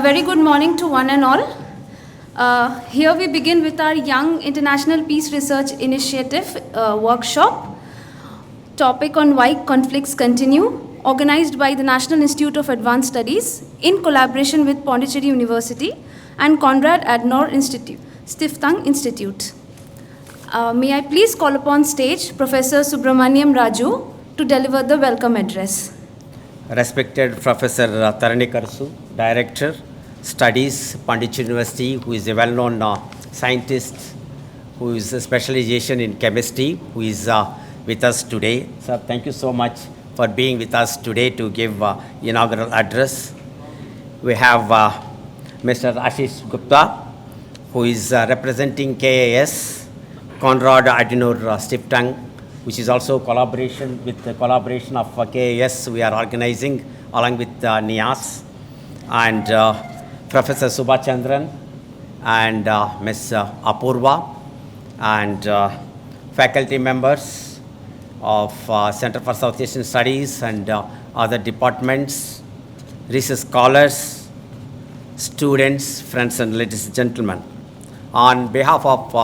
very good morning to one and all. Here we begin with our Young International Peace Research Initiative workshop. Topic on why conflicts continue, organized by the National Institute of Advanced Studies in collaboration with Pondicherry University and Konrad Adenauer Institute, Stiftung Institute. May I please call upon stage Professor Subramaniam Raju to deliver the welcome address. Respected Professor Tarani Karsu, Director, Studies, Pondicherry University, who is a well-known scientist, who is a specialization in chemistry, who is with us today. Sir, thank you so much for being with us today to give inaugural address. We have Mr. Ashish Gupta, who is representing KAS, Konrad Adenauer Stiftung, which is also collaboration with the collaboration of KAS we are organizing along with NIAS, and Professor Subhachandran and Ms. Apurva, and faculty members of Center for South Asian Studies and other departments, research scholars, students, friends and ladies and gentlemen. On behalf of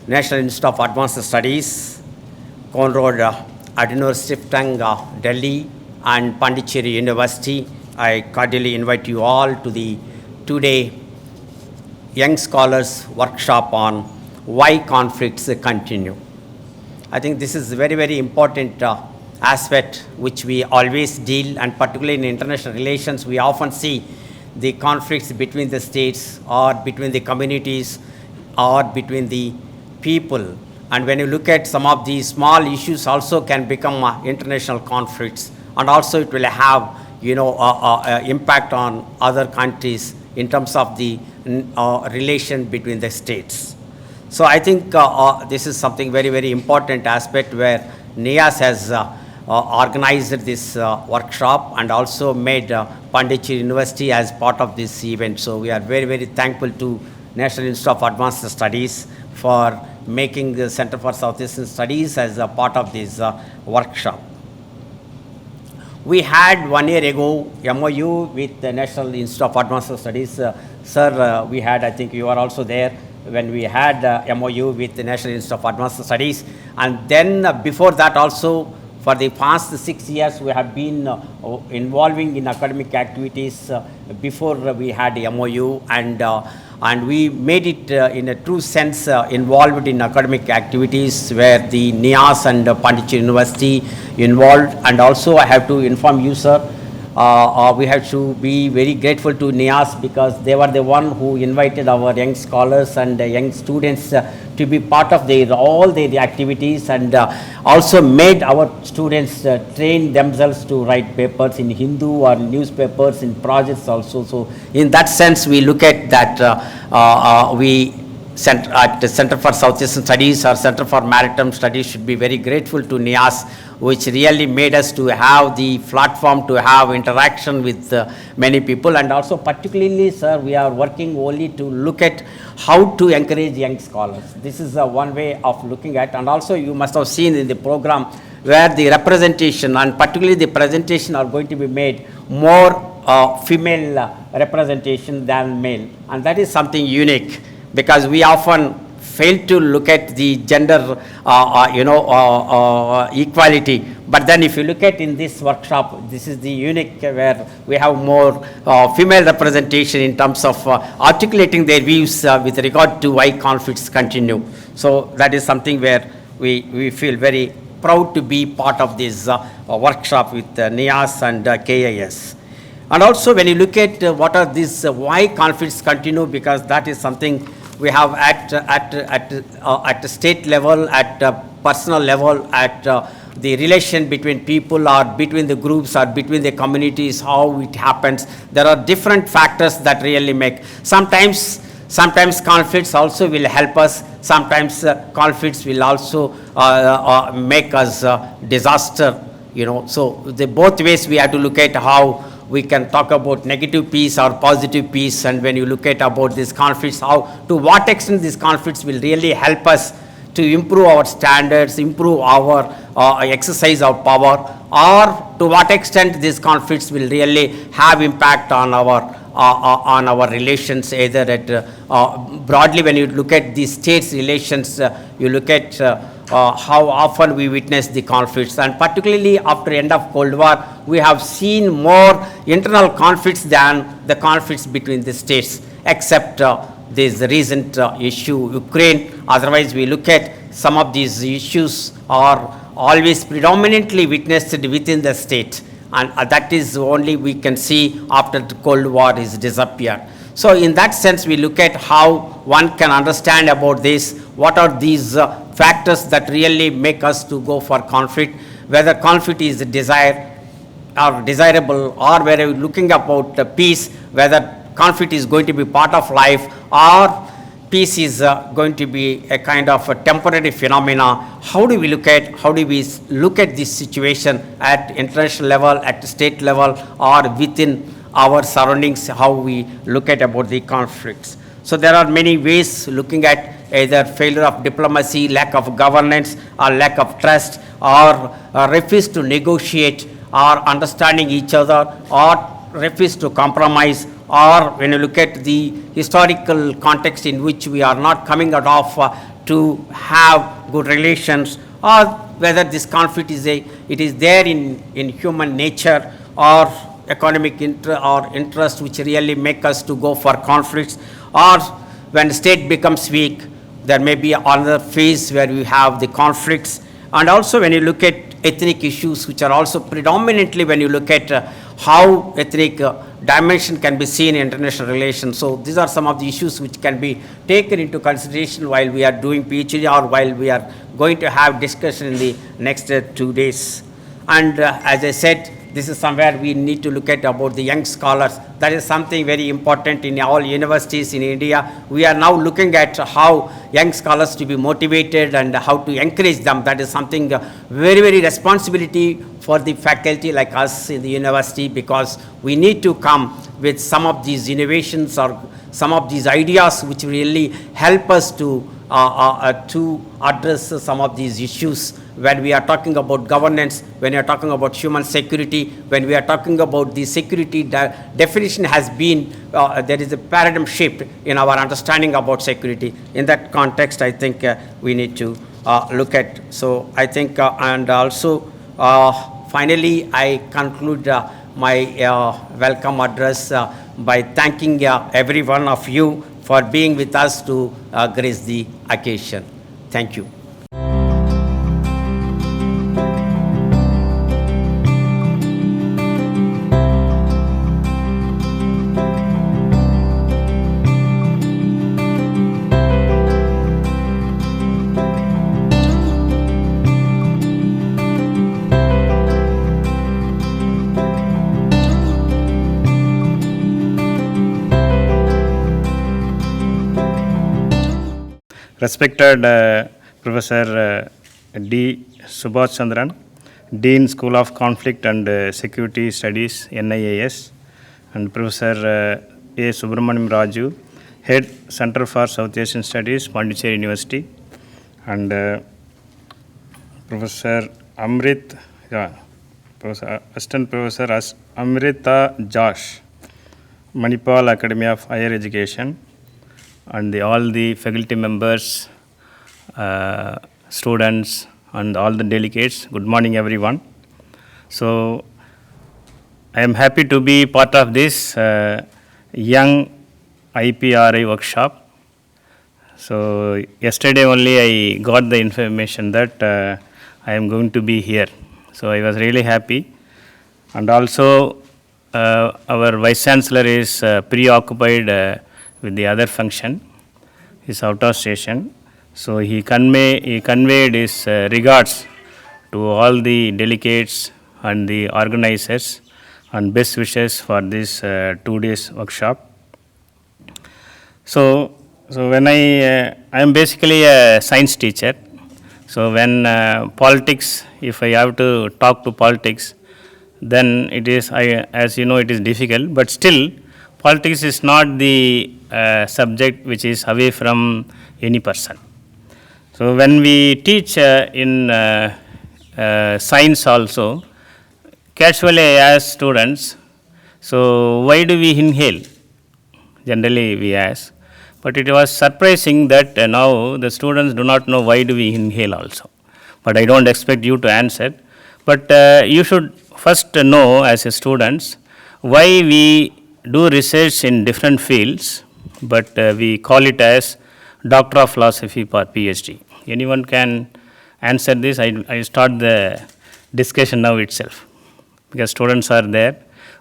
National Institute of Advanced Studies, Konrad Adenauer Stiftung, Delhi, and Pondicherry University, I cordially invite you all to the two-day Young Scholars Workshop on why conflicts continue. I think this is a very, very important aspect which we always deal, and particularly in international relations, we often see the conflicts between the states or between the communities or between the people. And when you look at some of these small issues also can become international conflicts, and also it will have, impact on other countries in terms of the relation between the states. So I think this is something very, very important aspect where NIAS has organized this workshop and also made Pondicherry University as part of this event. So we are very, very thankful to National Institute of Advanced Studies for making the Center for South Asian Studies as a part of this workshop. We had 1 year ago MOU with the National Institute of Advanced Studies. Sir, we had, I think you are also there when we had MOU with the National Institute of Advanced Studies. And then before that also, for the past 6 years, we have been involving in academic activities before we had MOU, and we made it in a true sense involved in academic activities where the NIAS and Pondicherry University involved. And also I have to inform you, sir, we have to be very grateful to NIAS because they were the one who invited our young scholars and young students to be part of all the activities, and also made our students train themselves to write papers in Hindu or newspapers in projects also. So in that sense, we look at that at the Center for South Asian Studies or Center for Maritime Studies should be very grateful to NIAS, which really made us to have the platform to have interaction with many people. And also particularly, sir, we are working only to look at how to encourage young scholars. This is one way of looking at. And also you must have seen in the program where the representation and particularly the presentation are going to be made more female representation than male. And that is something unique because we often fail to look at the gender equality. But then if you look at in this workshop, this is the unique where we have more female representation in terms of articulating their views with regard to why conflicts continue. So that is something where we feel very proud to be part of this workshop with NIAS and KAS. And also when you look at what are these, why conflicts continue, because that is something we have at state level, at personal level, at the relation between people or between the groups or between the communities, how it happens. There are different factors that really make. Sometimes conflicts also will help us. Sometimes conflicts will also make us disaster. So the both ways we have to look at how we can talk about negative peace or positive peace, and when you look at about these conflicts, how to what extent these conflicts will really help us to improve our standards, improve our exercise of power, or to what extent these conflicts will really have impact on our on our relations, either at broadly when you look at the states' relations, you look at how often we witness the conflicts, and particularly after end of Cold War, we have seen more internal conflicts than the conflicts between the states, except this recent issue, Ukraine. Otherwise, we look at some of these issues are always predominantly witnessed within the state, and that is only we can see after the Cold War is disappeared. So in that sense, we look at how one can understand about this, what are these factors that really make us to go for conflict, whether conflict is desired or desirable, or whether we're looking about peace, whether conflict is going to be part of life, or peace is going to be a kind of a temporary phenomena. How do we look at this situation at international level, at state level, or within our surroundings, how we look at about the conflicts? So there are many ways looking at either failure of diplomacy, lack of governance, or lack of trust, or refuse to negotiate, or understanding each other, or refuse to compromise, or when you look at the historical context in which we are not coming out of to have good relations, or whether this conflict is it is there in human nature, or economic interest which really make us to go for conflicts, or when state becomes weak, there may be another phase where we have the conflicts. And also when you look at ethnic issues, which are also predominantly when you look at how ethnic dimension can be seen in international relations. So these are some of the issues which can be taken into consideration while we are doing PhD, or while we are going to have discussion in the next 2 days. And as I said, this is somewhere we need to look at about the young scholars. That is something very important in all universities in India. We are now looking at how young scholars to be motivated and how to encourage them. That is something very, very responsibility for the faculty like us in the university, because we need to come with some of these innovations or some of these ideas which really help us to address some of these issues when we are talking about governance, when we are talking about human security, when we are talking about the security definition has been, there is a paradigm shift in our understanding about security. In that context, I think we need to look at. So I think, and also finally, I conclude my welcome address by thanking every one of you for being with us to grace the occasion. Thank you. Respected Professor D. Subhash Chandran, Dean School of Conflict and Security Studies, NIAS, and Professor A. Subramaniam Raju, Head Center for South Asian Studies, Pondicherry University, and Professor Assistant Professor Amrita Josh, Manipal Academy of Higher Education, and all the faculty members, students, and all the delegates. Good morning, everyone. So, I am happy to be part of this young IPRI workshop. So, yesterday only I got the information that I am going to be here. So, I was really happy. And also, our Vice Chancellor is preoccupied with the other function. He's out of station. So he conveyed his regards to all the delegates and the organizers and best wishes for this 2 days workshop. So when I am basically a science teacher. So when politics, if I have to talk to politics, then it is, as you know, it is difficult. But still, politics is not the subject which is away from any person. So when we teach in science also, casually I ask students, so why do we inhale? generally we ask. But it was surprising that now the students do not know why do we inhale also. But I don't expect you to answer. But you should first know as a students why we do research in different fields, but we call it as Doctor of Philosophy for PhD. Anyone can answer this? I start the discussion now itself because students are there.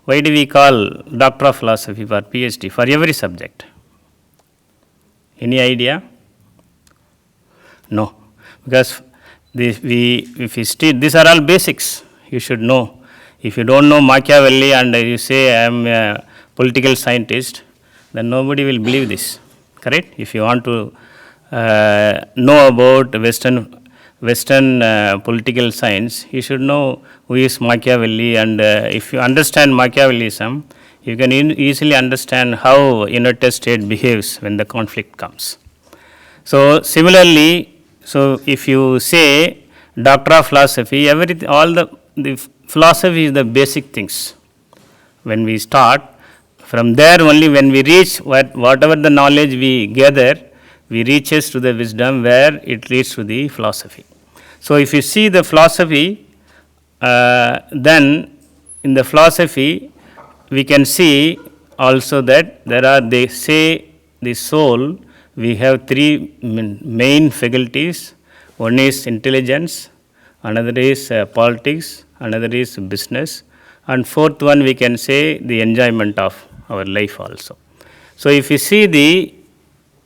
Why do we call Doctor of Philosophy for PhD for every subject? Any idea? No, because if we state, these are all basics you should know. If you don't know Machiavelli and you say I am a political scientist, then nobody will believe this, correct? If you want to know about Western political science, you should know who is Machiavelli, and if you understand Machiavellism, you can easily understand how United States behaves when the conflict comes. So similarly, so if you say Doctor of Philosophy, everything, all the philosophy is the basic things. When we start, from there only when we reach whatever the knowledge we gather, we reaches to the wisdom where it leads to the philosophy. So if you see the philosophy, then in the philosophy we can see also that they say the soul, we have three main faculties. One is intelligence, another is politics, another is business, and fourth one we can say the enjoyment of our life also. So if you see the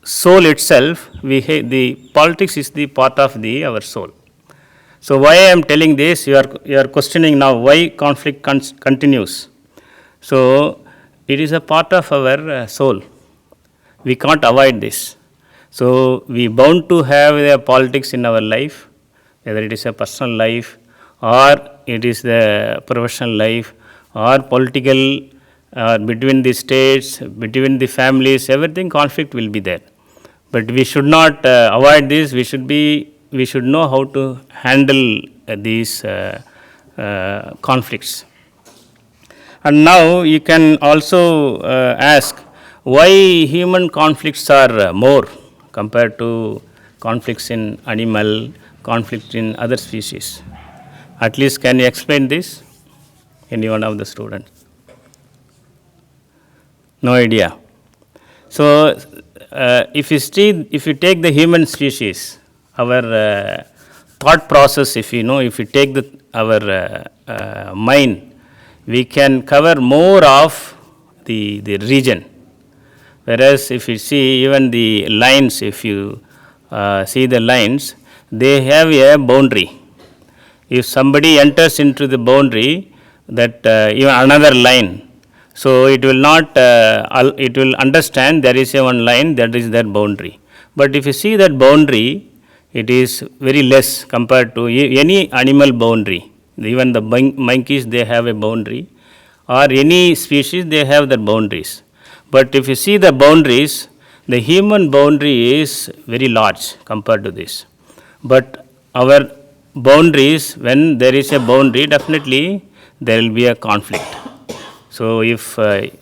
soul itself, the politics is the part of our soul. So why I am telling this? You are questioning now why conflict continues. So it is a part of our soul. We can't avoid this. So we bound to have the politics in our life, whether it is a personal life or it is the professional life or political between the states, between the families, everything conflict will be there. But we should not avoid this. We should know how to handle these conflicts. And now you can also ask why human conflicts are more compared to conflicts in animal, conflict in other species. At least can you explain this? Any one of the students? No idea. So if you take the human species, our thought process, if you take our mind, we can cover more of the region. Whereas if you see even the lines, if you see the lines, they have a boundary. If somebody enters into the boundary, that even another line, so it will not, it will understand there is a one line, that is their boundary. But if you see that boundary, it is very less compared to any animal boundary. Even the monkeys, they have a boundary, or any species, they have their boundaries. But if you see the boundaries, the human boundary is very large compared to this. But our boundaries, when there is a boundary, definitely there will be a conflict. So if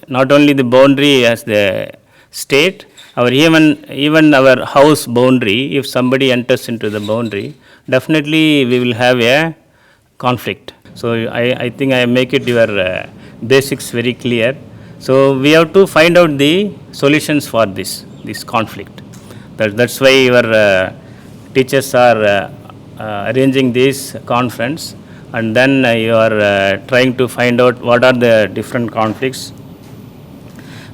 not only the boundary as the state, even our house boundary, if somebody enters into the boundary, definitely we will have a conflict. So I think I make it your basics very clear. So we have to find out the solutions for this conflict. That's why your teachers are arranging this conference, and then you are trying to find out what are the different conflicts.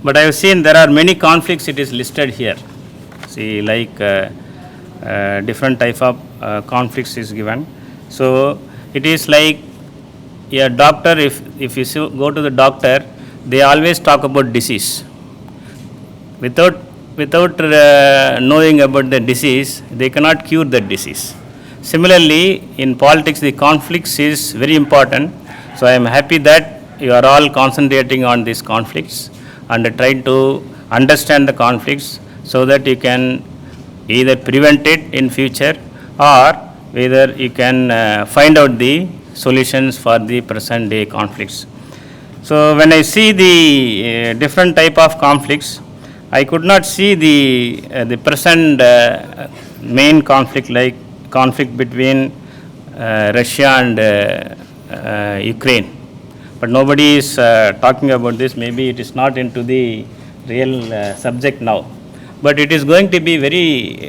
But I have seen there are many conflicts, it is listed here. See, like different type of conflicts is given. So it is like a doctor, if you go to the doctor, they always talk about disease. Without knowing about the disease, they cannot cure that disease. Similarly, in politics, the conflicts is very important. So I am happy that you are all concentrating on these conflicts and trying to understand the conflicts so that you can either prevent it in future or whether you can find out the solutions for the present day conflicts. So when I see the different type of conflicts, I could not see the present main conflict, like conflict between Russia and Ukraine. But nobody is talking about this. Maybe it is not into the real subject now. But it is going to be very,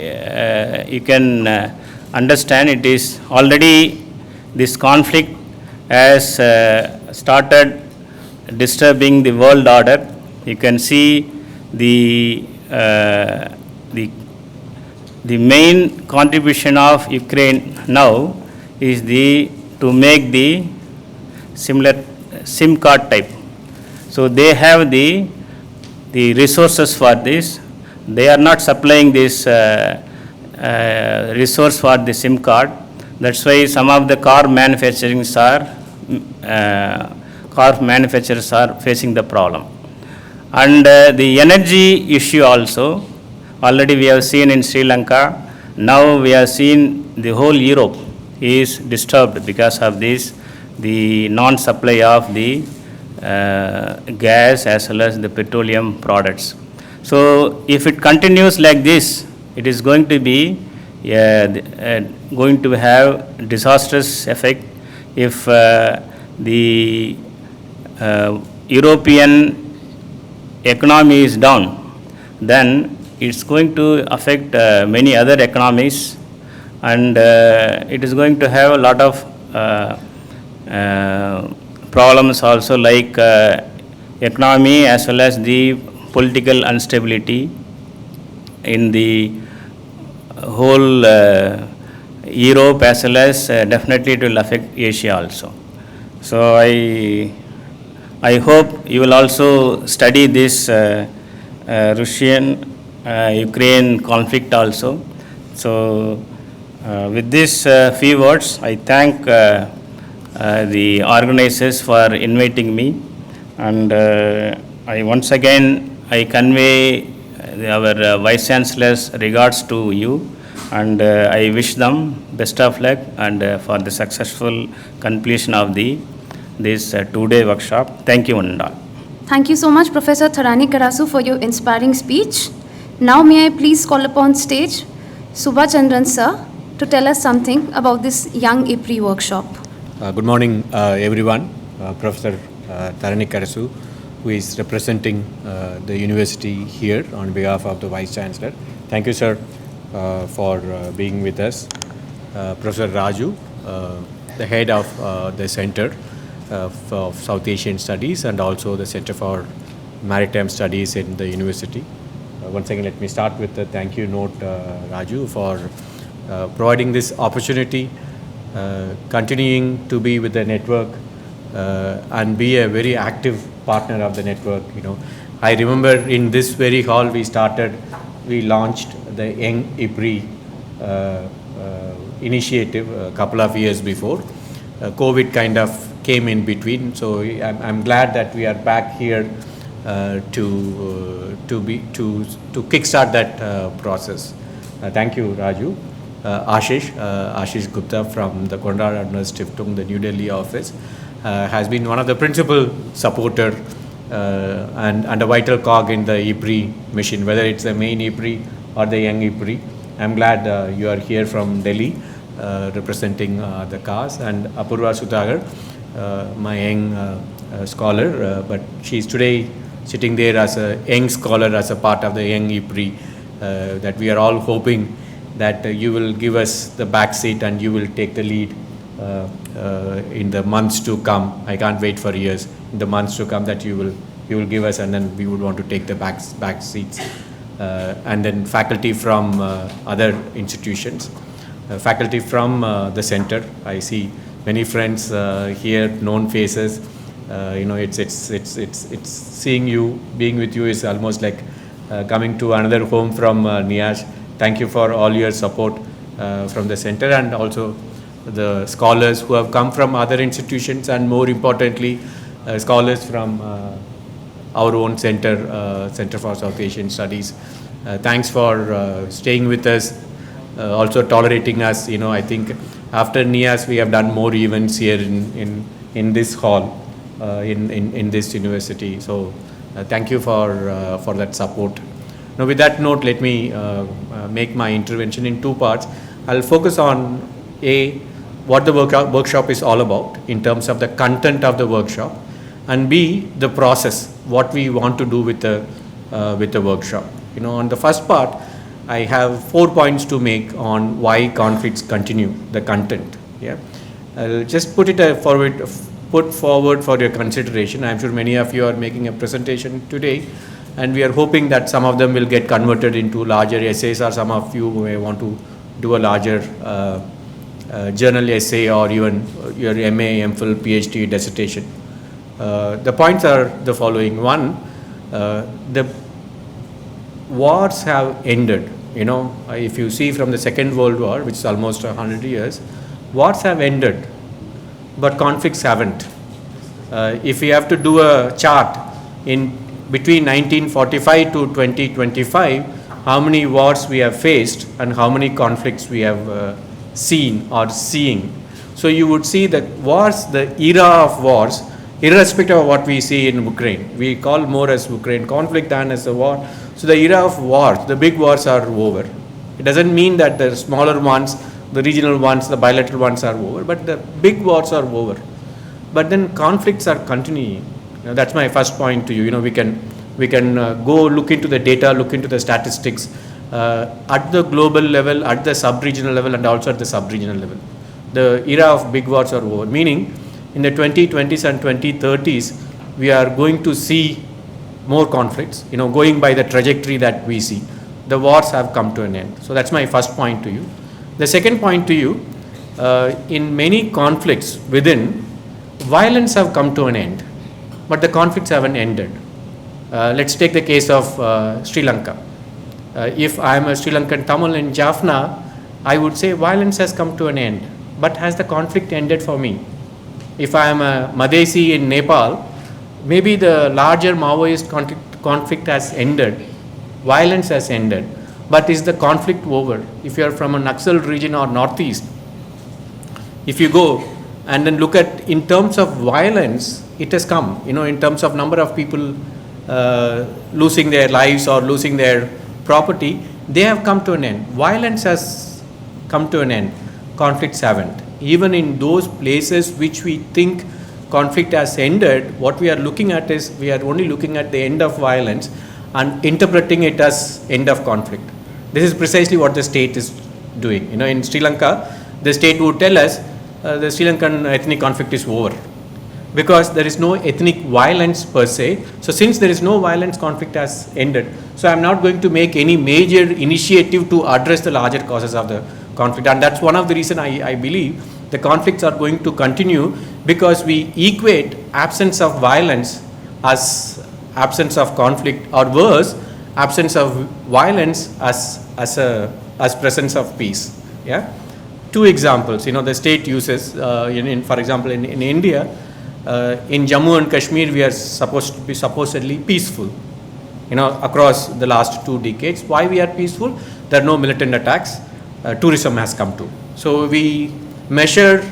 you can understand, it is already, this conflict has started disturbing the world order. You can see the main contribution of Ukraine now is to make the similar SIM card type. So they have the resources for this. They are not supplying this resource for the SIM card. That's why some of the car manufacturers are facing the problem. And the energy issue also, already we have seen in Sri Lanka. Now we have seen the whole Europe is disturbed because of this, the non-supply of the gas as well as the petroleum products. So if it continues like this, it is going to be going to have disastrous effect if the European economy is down. Then it's going to affect many other economies, and it is going to have a lot of problems also, like economy as well as the political instability in the whole Europe, as well as definitely it will affect Asia also. So I hope you will also study this Russian Ukraine conflict also. So with these few words, I thank the organizers for inviting me, and I once again convey our Vice Chancellor's regards to you, and I wish them best of luck and for the successful completion of this 2-day workshop. Thank you, and all. Thank you so much, Professor Tharani Karasu, for your inspiring speech. Now may I please call upon stage Subha Chandran sir to tell us something about this Young IPRI workshop. Good morning, everyone. Professor Tharani Karasu, who is representing the university here on behalf of the Vice Chancellor. Thank you, sir, for being with us. Professor Raju, the head of the Center of South Asian Studies and also the Center for Maritime Studies in the university. Once again, let me start with a thank you note, Raju, for providing this opportunity, continuing to be with the network and be a very active partner of the network. I remember in this very hall we launched the Young IPRI initiative a couple of years before. COVID kind of came in between, so I'm glad that we are back here to kickstart that process. Thank you, Raju. Ashish Gupta from the Konrad Adenauer Stiftung, the New Delhi office, has been one of the principal supporter and a vital cog in the IPRI mission, whether it's the main IPRI or the Young IPRI. I'm glad you are here from Delhi representing the cause, and Apurva Sutagar, my young scholar, but she's today sitting there as a young scholar, as a part of the Young IPRI, that we are all hoping that you will give us the back seat and you will take the lead in the months to come. I can't wait for years. In the months to come, that you will give us, and then we would want to take the back seats. And then faculty from other institutions, faculty from the center. I see many friends here, known faces. It's seeing you, being with you is almost like coming to another home from Niash. Thank you for all your support from the center, and also the scholars who have come from other institutions, and more importantly, scholars from our own center, Center for South Asian Studies. Thanks for staying with us, also tolerating us. I think after NIAS we have done more events here in this hall, in this university. So thank you for that support. Now, with that note, let me make my intervention in two parts. I'll focus on what the workshop is all about in terms of the content of the workshop, and B, the process, what we want to do with the workshop. On the first part, I have 4 points to make on why conflicts continue, the content. Yeah, I'll just put forward for your consideration. I'm sure many of you are making a presentation today, and we are hoping that some of them will get converted into larger essays, or some of you may want to do a larger journal essay, or even your MA, MPhil, PhD dissertation. The points are the following. One, the wars have ended. If you see from the Second World War, which is almost 100 years, wars have ended, but conflicts haven't. If we have to do a chart in between 1945 to 2025, how many wars we have faced and how many conflicts we have seen or seeing. So you would see that wars, the era of wars, irrespective of what we see in Ukraine, we call more as Ukraine conflict than as a war. So the era of wars, the big wars are over. It doesn't mean that the smaller ones, the regional ones, the bilateral ones are over, but the big wars are over. But then conflicts are continuing. That's my first point to you. We can go look into the data, look into the statistics at the global level, at the sub-regional level, and also at the sub-regional level. The era of big wars are over, meaning in the 2020s and 2030s, we are going to see more conflicts, going by the trajectory that we see. The wars have come to an end. So that's my first point to you. The second point to you, in many conflicts within, violence have come to an end, but the conflicts haven't ended. Let's take the case of Sri Lanka. If I am a Sri Lankan Tamil in Jaffna, I would say violence has come to an end, but has the conflict ended for me? If I am a Madhesi in Nepal, maybe the larger Maoist conflict has ended, violence has ended, but is the conflict over? If you are from a Naxal region or Northeast, if you go and then look at in terms of violence, it has come, in terms of number of people losing their lives or losing their property, they have come to an end. Violence has come to an end, conflicts haven't. Even in those places which we think conflict has ended, what we are looking at is, we are only looking at the end of violence and interpreting it as end of conflict. This is precisely what the state is doing. In Sri Lanka, the state would tell us the Sri Lankan ethnic conflict is over, because there is no ethnic violence per se. So since there is no violence, conflict has ended. So I am not going to make any major initiative to address the larger causes of the conflict. And that's one of the reasons I believe the conflicts are going to continue, because we equate absence of violence as absence of conflict, or worse, absence of violence as presence of peace. Yeah. Two examples. The state uses, for example, in India, in Jammu and Kashmir, we are supposed to be supposedly peaceful, across the last 2 decades. Why we are peaceful? There are no militant attacks. Tourism has come to. So we measure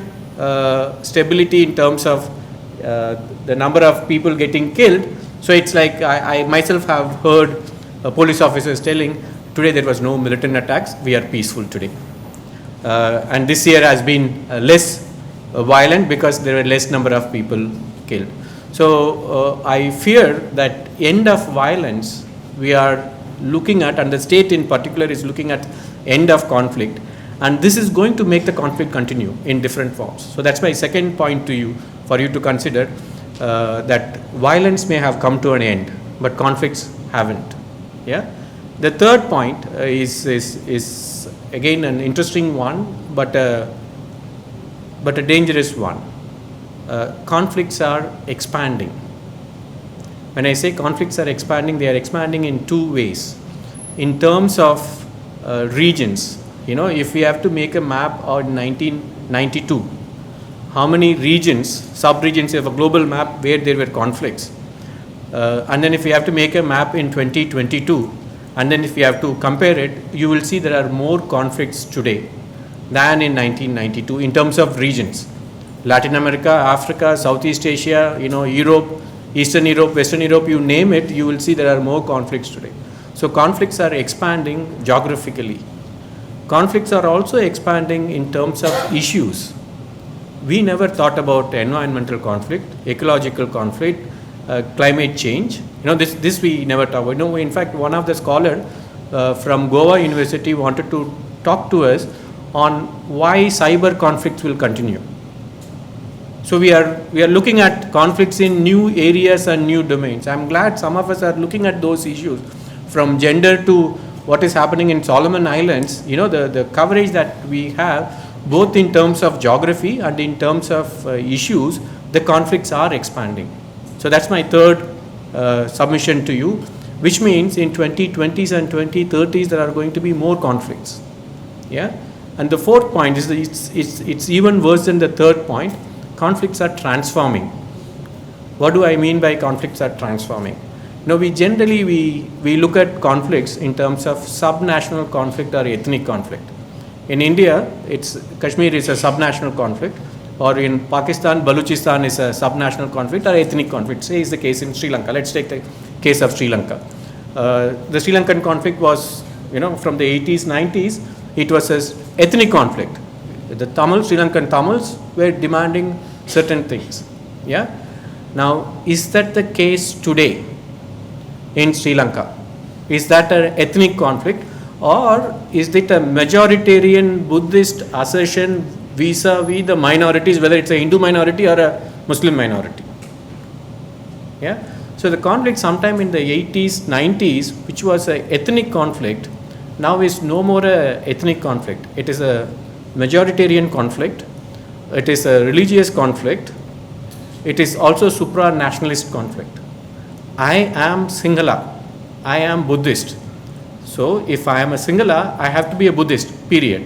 stability in terms of the number of people getting killed. So it's like I myself have heard police officers telling, today there was no militant attacks, we are peaceful today. And this year has been less violent because there were less number of people killed. So I fear that end of violence we are looking at, and the state in particular is looking at end of conflict, and this is going to make the conflict continue in different forms. So that's my second point to you, for you to consider that violence may have come to an end, but conflicts haven't. Yeah. The third point is again an interesting one, but a dangerous one. Conflicts are expanding. When I say conflicts are expanding, they are expanding in 2 ways. In terms of regions, if we have to make a map in 1992, how many regions, sub-regions of a global map where there were conflicts, and then if we have to make a map in 2022, and then if we have to compare it, you will see there are more conflicts today than in 1992 in terms of regions. Latin America, Africa, Southeast Asia, Europe, Eastern Europe, Western Europe, you name it, you will see there are more conflicts today. So conflicts are expanding geographically. Conflicts are also expanding in terms of issues. We never thought about environmental conflict, ecological conflict, climate change. This we never talked about. In fact, one of the scholars from Goa University wanted to talk to us on why cyber conflicts will continue. So we are looking at conflicts in new areas and new domains. I'm glad some of us are looking at those issues, from gender to what is happening in Solomon Islands. The coverage that we have, both in terms of geography and in terms of issues, the conflicts are expanding. So that's my third submission to you, which means in 2020s and 2030s there are going to be more conflicts. Yeah, and the fourth point is that it's even worse than the third point. Conflicts are transforming. What do I mean by conflicts are transforming? We generally we look at conflicts in terms of subnational conflict or ethnic conflict. In India, Kashmir is a subnational conflict, or in Pakistan, Balochistan is a subnational conflict or ethnic conflict. Say is the case in Sri Lanka. Let's take the case of Sri Lanka. The Sri Lankan conflict was, from the 80s, 90s, it was an ethnic conflict. The Sri Lankan Tamils were demanding certain things. Yeah. Now, is that the case today in Sri Lanka? Is that an ethnic conflict, or is it a majoritarian Buddhist assertion vis-a-vis the minorities, whether it's a Hindu minority or a Muslim minority? Yeah. So the conflict sometime in the 80s, 90s, which was an ethnic conflict, now is no more a ethnic conflict. It is a majoritarian conflict. It is a religious conflict. It is also supranationalist conflict. I am Sinhala. I am Buddhist. So if I am a Sinhala, I have to be a Buddhist, period.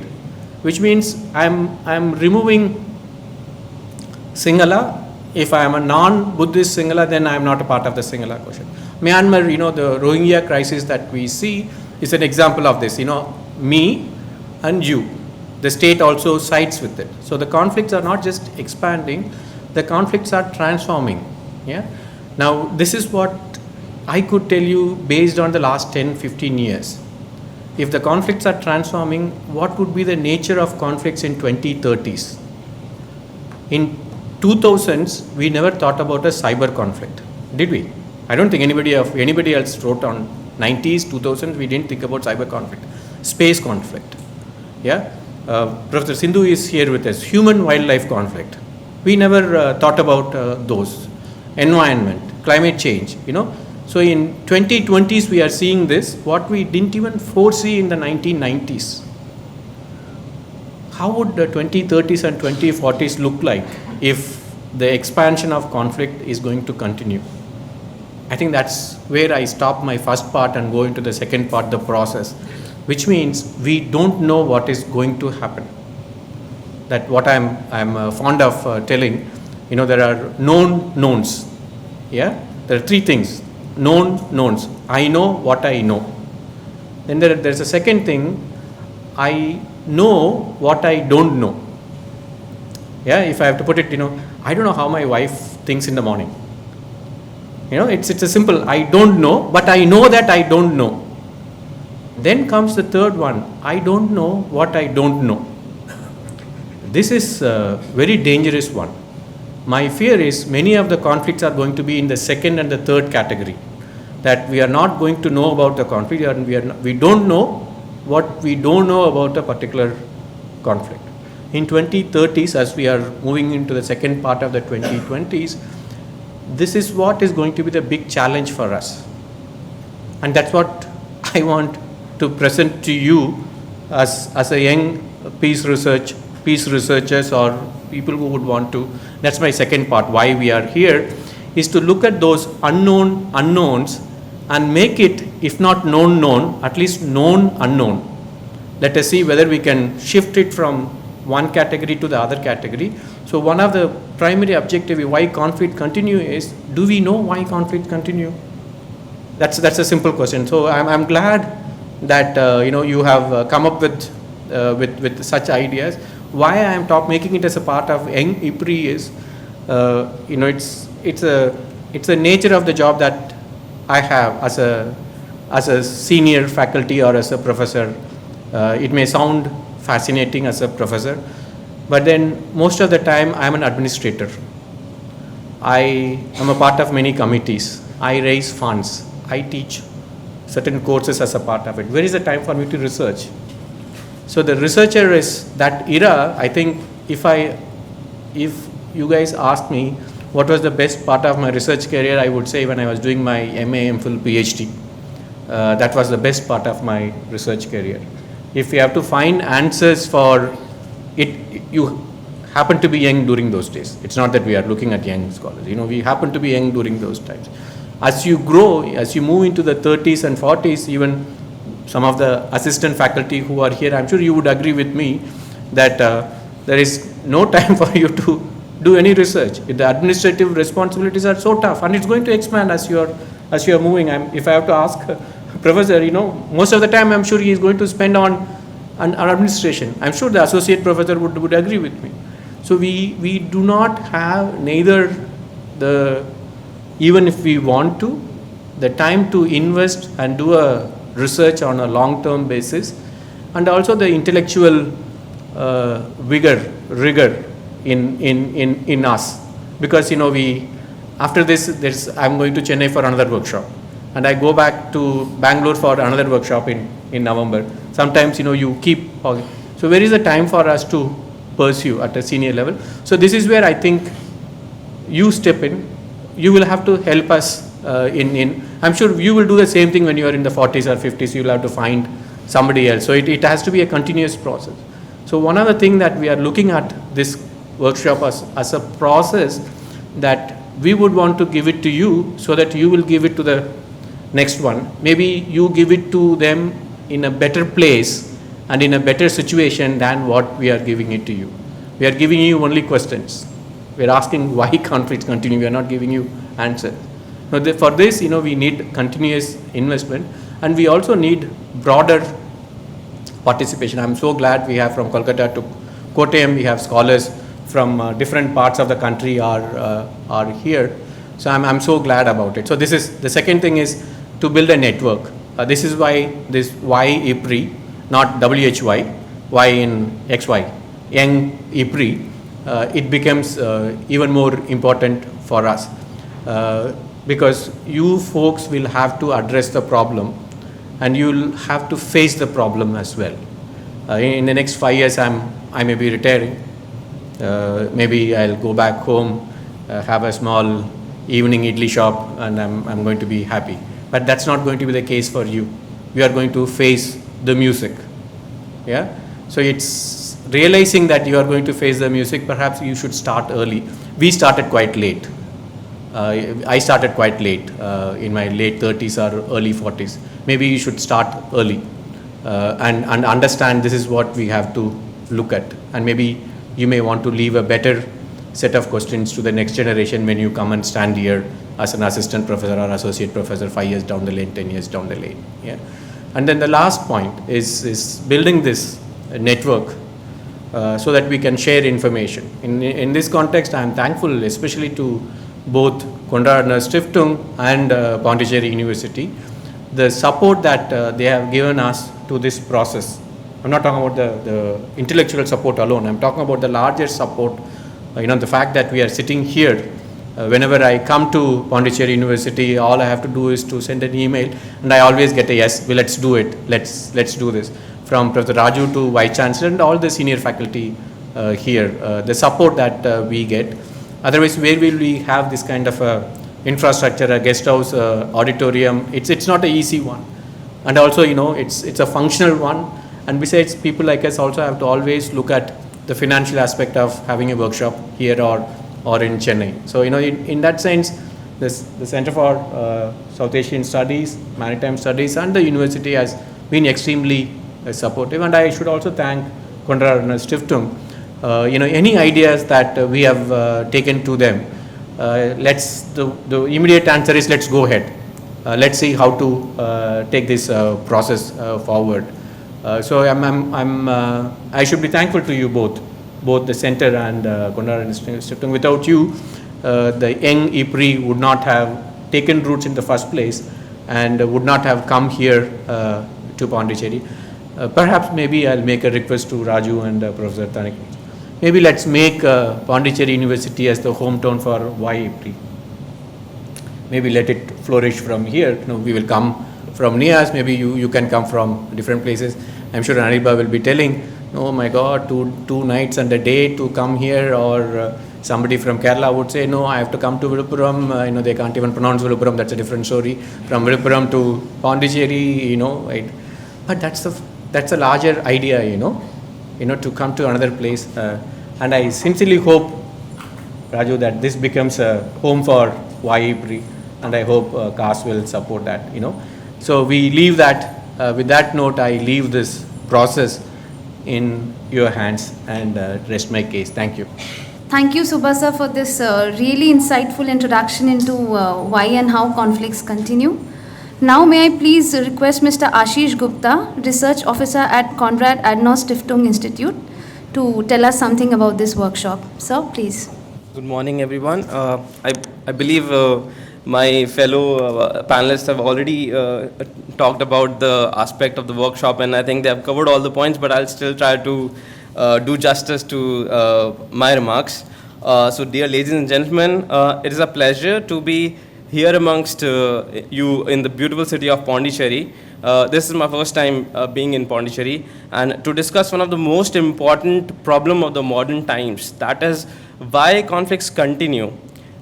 Which means I'm removing Sinhala. If I am a non-Buddhist Sinhala, then I am not a part of the Sinhala question. Myanmar, the Rohingya crisis that we see is an example of this. Me and you. The state also sides with it. So the conflicts are not just expanding, the conflicts are transforming. Yeah. Now, this is what I could tell you based on the last 10, 15 years. If the conflicts are transforming, what would be the nature of conflicts in 2030s? In 2000s, we never thought about a cyber conflict, did we? I don't think anybody else wrote on 90s, 2000s, we didn't think about cyber conflict. Space conflict. Yeah. Professor Sindhu is here with us. Human-wildlife conflict. We never thought about those. Environment, climate change, So in 2020s, we are seeing this, what we didn't even foresee in the 1990s. How would the 2030s and 2040s look like if the expansion of conflict is going to continue? I think that's where I stop my first part and go into the second part, the process, which means we don't know what is going to happen. That what I'm fond of telling, there are known knowns. Yeah, there are three things. Known knowns. I know what I know. Then there's a second thing. I know what I don't know. Yeah, if I have to put it, I don't know how my wife thinks in the morning. It's a simple, I don't know, but I know that I don't know. Then comes the third one, I don't know what I don't know. This is a very dangerous one. My fear is many of the conflicts are going to be in the second and the third category. That we are not going to know about the conflict, we don't know what we don't know about a particular conflict. In 2030s, as we are moving into the second part of the 2020s, this is what is going to be the big challenge for us. And that's what I want to present to you as a young peace researchers or people who would want to. That's my second part, why we are here, is to look at those unknown unknowns and make it, if not known, at least known unknown. Let us see whether we can shift it from one category to the other category. So one of the primary objectives why conflict continue is, do we know why conflict continue? That's a simple question. So I'm glad that you have come up with such ideas. Why I am making it as a part of young IPRI is, it's a nature of the job that I have as a as a senior faculty or as a professor, it may sound fascinating as a professor, but then most of the time I am an administrator. I am a part of many committees. I raise funds. I teach certain courses as a part of it. Where is the time for me to research? So the researcher is that era. I think if you guys asked me what was the best part of my research career, I would say when I was doing my MA, MPhil, PhD. That was the best part of my research career. If you have to find answers for it, you happen to be young during those days. It's not that we are looking at young scholars. We happen to be young during those times. As you grow, as you move into the 30s and 40s, even some of the assistant faculty who are here, I'm sure you would agree with me that there is no time for you to do any research. The administrative responsibilities are so tough, and it's going to expand as you are moving. If I have to ask professor, most of the time I'm sure he is going to spend on administration. I'm sure the associate professor would agree with me. So we do not have neither even if we want to, the time to invest and do a research on a long-term basis, and also the intellectual rigor in us, because after this I'm going to Chennai for another workshop, and I go back to Bangalore for another workshop in November. Sometimes you keep, so where is the time for us to pursue at a senior level? So this is where I think you step in. You will have to help us I'm sure you will do the same thing when you are in the 40s or 50s. You will have to find somebody else. So it has to be a continuous process. So one other thing that we are looking at this workshop as a process, that we would want to give it to you so that you will give it to the next one. Maybe you give it to them in a better place and in a better situation than what we are giving it to you. We are giving you only questions. We are asking why can't it continue. We are not giving you answers. Now for this, we need continuous investment, and we also need broader participation. I'm so glad we have from Kolkata to Kottayam, we have scholars from different parts of the country are here. So I'm so glad about it. So this is the second thing, is to build a network. This is why this IPRI, not WHY, Y in XY, young IPRI, it becomes even more important for us. Because you folks will have to address the problem, and you'll have to face the problem as well. In the next 5 years, I may be retiring. Maybe I'll go back home, have a small evening idli shop, and I'm going to be happy. But that's not going to be the case for you. You are going to face the music. Yeah. So it's realizing that you are going to face the music. Perhaps you should start early. We started quite late. I started quite late, in my late 30s or early 40s. Maybe you should start early and understand this is what we have to look at. And maybe you may want to leave a better set of questions to the next generation when you come and stand here as an assistant professor or associate professor 5 years down the lane, 10 years down the lane. Yeah. And then the last point is building this network so that we can share information. In this context, I am thankful especially to both Konrad Adenauer Stiftung and Pondicherry University, the support that they have given us to this process. I'm not talking about the intellectual support alone. I'm talking about the larger support. The fact that we are sitting here. Whenever I come to Pondicherry University, all I have to do is to send an email, and I always get a yes. Well, let's do it. Let's do this. From Professor Raju to Vice Chancellor and all the senior faculty here, the support that we get. Otherwise, where will we have this kind of infrastructure, a guest house, auditorium? It's not an easy one, and also it's a functional one. And besides, people like us also have to always look at the financial aspect of having a workshop here or in Chennai. So in that sense, the Center for South Asian Studies, Maritime Studies, and the university has been extremely supportive. And I should also thank Konrad Adenauer Stiftung. Any ideas that we have taken to them, the immediate answer is let's go ahead. Let's see how to take this process forward. So I should be thankful to you both the center and Konrad Adenauer Stiftung. Without you, the young IPRI would not have taken roots in the first place, and would not have come here to Pondicherry. Perhaps maybe I'll make a request to Raju and Professor Tanik. Maybe let's make Pondicherry University as the hometown for IPRI. Maybe let it flourish from here. We will come from NIAS, maybe you can come from different places. I'm sure Anirba will be telling, oh my God, two nights and a day to come here, or somebody from Kerala would say, no, I have to come to Viluppuram, they can't even pronounce Viluppuram, that's a different story. From Viluppuram to Pondicherry, right? But that's a larger idea, to come to another place. And I sincerely hope, Raju, that this becomes a home for IPRI, and I hope CAS will support that, So we leave that, with that note, I leave this process in your hands and rest my case. Thank you. Thank you, Subhasa, for this really insightful introduction into why and how conflicts continue. Now, may I please request Mr. Ashish Gupta, Research Officer at Konrad Adenauer Stiftung Institute, to tell us something about this workshop. Sir, please. Good morning, everyone. I believe my fellow panelists have already talked about the aspect of the workshop, and I think they have covered all the points, but I'll still try to do justice to my remarks. So, dear ladies and gentlemen, it is a pleasure to be here amongst you in the beautiful city of Pondicherry. This is my first time being in Pondicherry, and to discuss one of the most important problem of the modern times, that is why conflicts continue.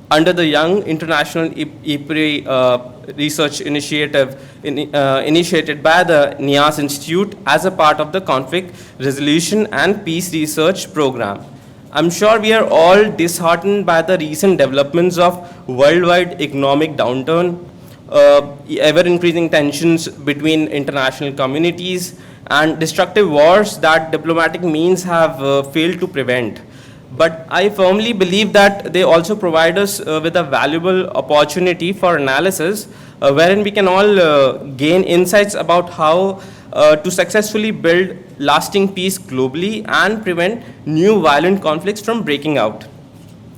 Under the Young International IPRI Research Initiative initiated by the NIAS Institute as a part of the Conflict Resolution and Peace Research Program. I'm sure we are all disheartened by the recent developments of worldwide economic downturn, ever-increasing tensions between international communities, and destructive wars that diplomatic means have failed to prevent. But I firmly believe that they also provide us with a valuable opportunity for analysis, wherein we can all gain insights about how to successfully build lasting peace globally and prevent new violent conflicts from breaking out.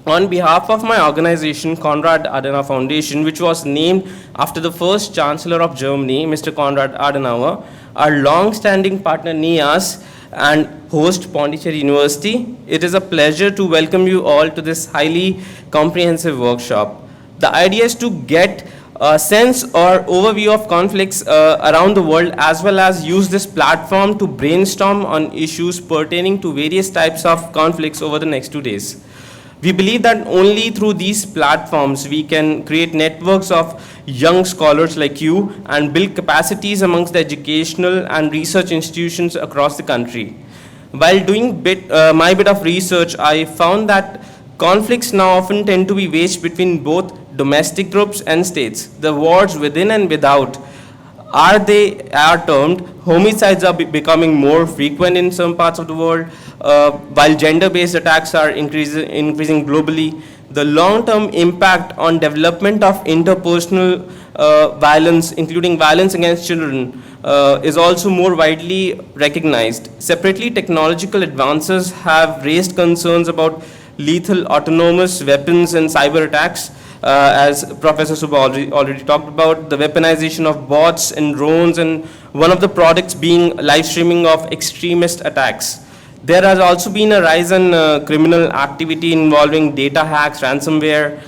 On behalf of my organization, Konrad Adenauer Foundation, which was named after the first Chancellor of Germany, Mr. Konrad Adenauer, our long-standing partner NIAS, and host Pondicherry University, it is a pleasure to welcome you all to this highly comprehensive workshop. The idea is to get a sense or overview of conflicts around the world, as well as use this platform to brainstorm on issues pertaining to various types of conflicts over the next 2 days. We believe that only through these platforms we can create networks of young scholars like you and build capacities amongst the educational and research institutions across the country. While doing my bit of research, I found that conflicts now often tend to be waged between both domestic groups and states. The wars within and without are termed. Homicides are becoming more frequent in some parts of the world, while gender-based attacks are increasing globally. The long-term impact on development of interpersonal violence, including violence against children, is also more widely recognized. Separately, technological advances have raised concerns about lethal autonomous weapons and cyber attacks. As Professor Subha already talked about, the weaponization of bots and drones, and one of the products being live streaming of extremist attacks. There has also been a rise in criminal activity involving data hacks, ransomware.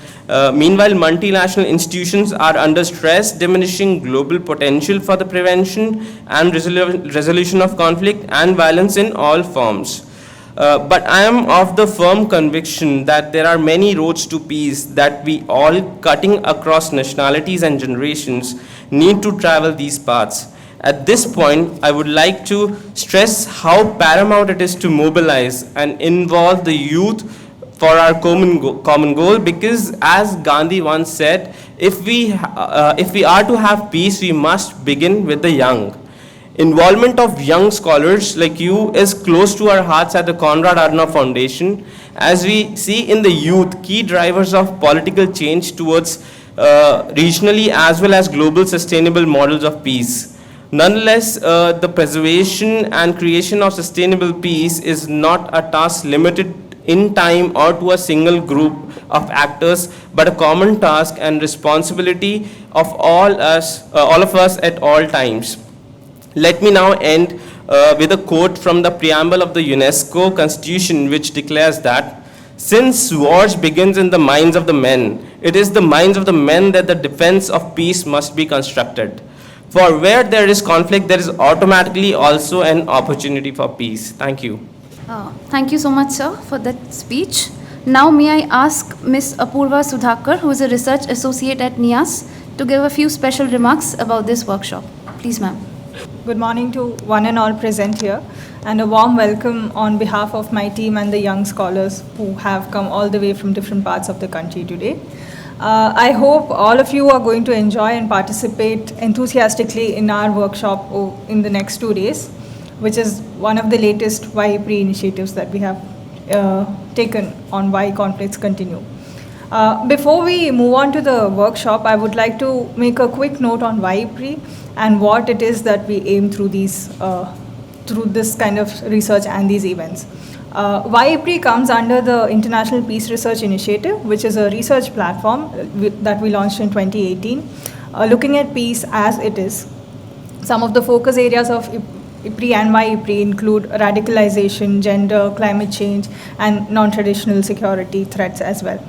Meanwhile, multinational institutions are under stress, diminishing global potential for the prevention and resolution of conflict and violence in all forms. But I am of the firm conviction that there are many roads to peace that we all, cutting across nationalities and generations, need to travel these paths. At this point, I would like to stress how paramount it is to mobilize and involve the youth for our common goal, because as Gandhi once said, if we are to have peace, we must begin with the young. Involvement of young scholars like you is close to our hearts at the Konrad Adenauer Foundation, as we see in the youth key drivers of political change towards regionally as well as global sustainable models of peace. Nonetheless, the preservation and creation of sustainable peace is not a task limited in time or to a single group of actors, but a common task and responsibility of all of us at all times. Let me now end with a quote from the preamble of the UNESCO Constitution, which declares that since wars begins in the minds of the men, it is the minds of the men that the defense of peace must be constructed. For where there is conflict, there is automatically also an opportunity for peace. Thank you. Thank you so much, sir, for that speech. Now, may I ask Ms. Apurva Sudhakar, who is a research associate at NIAS, to give a few special remarks about this workshop. Please, ma'am. Good morning to one and all present here, and a warm welcome on behalf of my team and the young scholars who have come all the way from different parts of the country today. I hope all of you are going to enjoy and participate enthusiastically in our workshop in the next 2 days, which is one of the latest IPRI initiatives that we have taken on why conflicts continue. Before we move on to the workshop, I would like to make a quick note on IPRI and what it is that we aim through this kind of research and these events. IPRI comes under the International Peace Research Initiative, which is a research platform that we launched in 2018, looking at peace as it is. Some of the focus areas of IPRI and IPRI include radicalization, gender, climate change, and non-traditional security threats as well.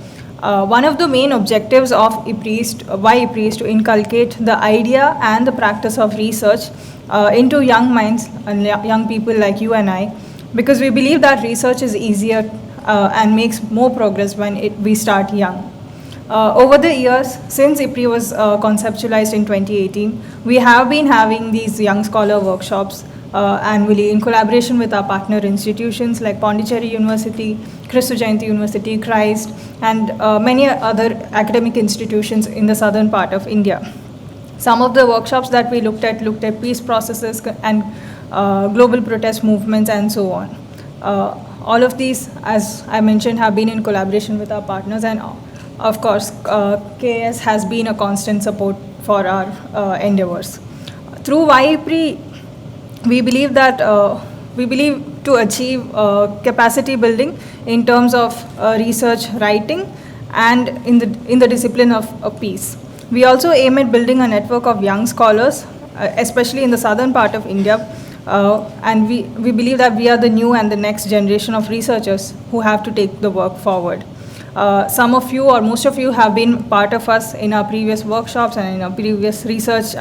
One of the main objectives of IPRI is to inculcate the idea and the practice of research into young minds and young people like you and I, because we believe that research is easier and makes more progress when we start young. Over the years, since IPRI was conceptualized in 2018, we have been having these young scholar workshops annually in collaboration with our partner institutions like Pondicherry University, Christu Jayanti University, Christ, and many other academic institutions in the southern part of India. Some of the workshops that we looked at peace processes and global protest movements and so on. All of these, as I mentioned, have been in collaboration with our partners, and of course, KS has been a constant support for our endeavors. Through IPRI, we believe to achieve capacity building in terms of research writing and in the discipline of peace. We also aim at building a network of young scholars, especially in the southern part of India, and we believe that we are the new and the next generation of researchers who have to take the work forward. Some of you or most of you have been part of us in our previous workshops and in our previous research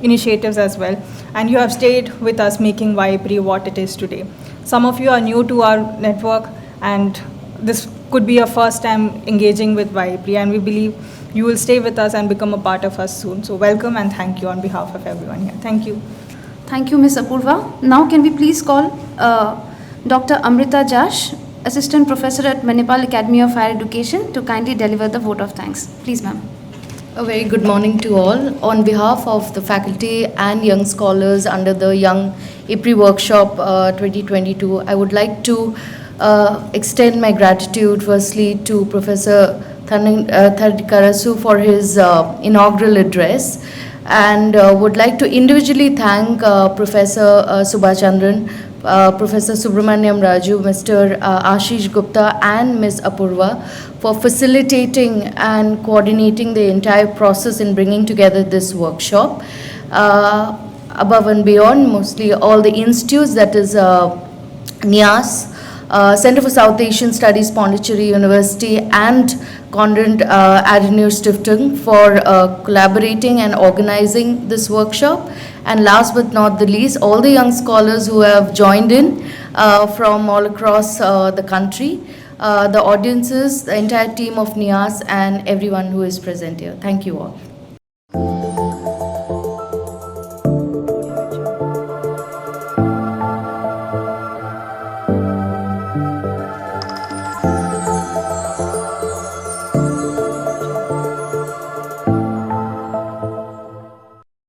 initiatives as well, and you have stayed with us making IPRI what it is today. Some of you are new to our network, and this could be your first time engaging with IPRI, and we believe you will stay with us and become a part of us soon. So welcome and thank you on behalf of everyone here. Thank you. Thank you, Ms. Apurva. Now, can we please call Dr. Amrita Jash, Assistant Professor at Manipal Academy of Higher Education, to kindly deliver the vote of thanks. Please, ma'am. A very good morning to all. On behalf of the faculty and young scholars under the Young IPRI Workshop 2022, I would like to extend my gratitude firstly to Professor Tharikarasu for his inaugural address, and would like to individually thank Professor Subhachandran, Professor Subramaniam Raju, Mr. Ashish Gupta, and Ms. Apurva for facilitating and coordinating the entire process in bringing together this workshop. Above and beyond, mostly all the institutes, that is NIAS, Center for South Asian Studies, Pondicherry University, and Konrad Adenauer Stiftung for collaborating and organizing this workshop. And last but not the least, all the young scholars who have joined in from all across the country, the audiences, the entire team of NIAS, and everyone who is present here. Thank you all.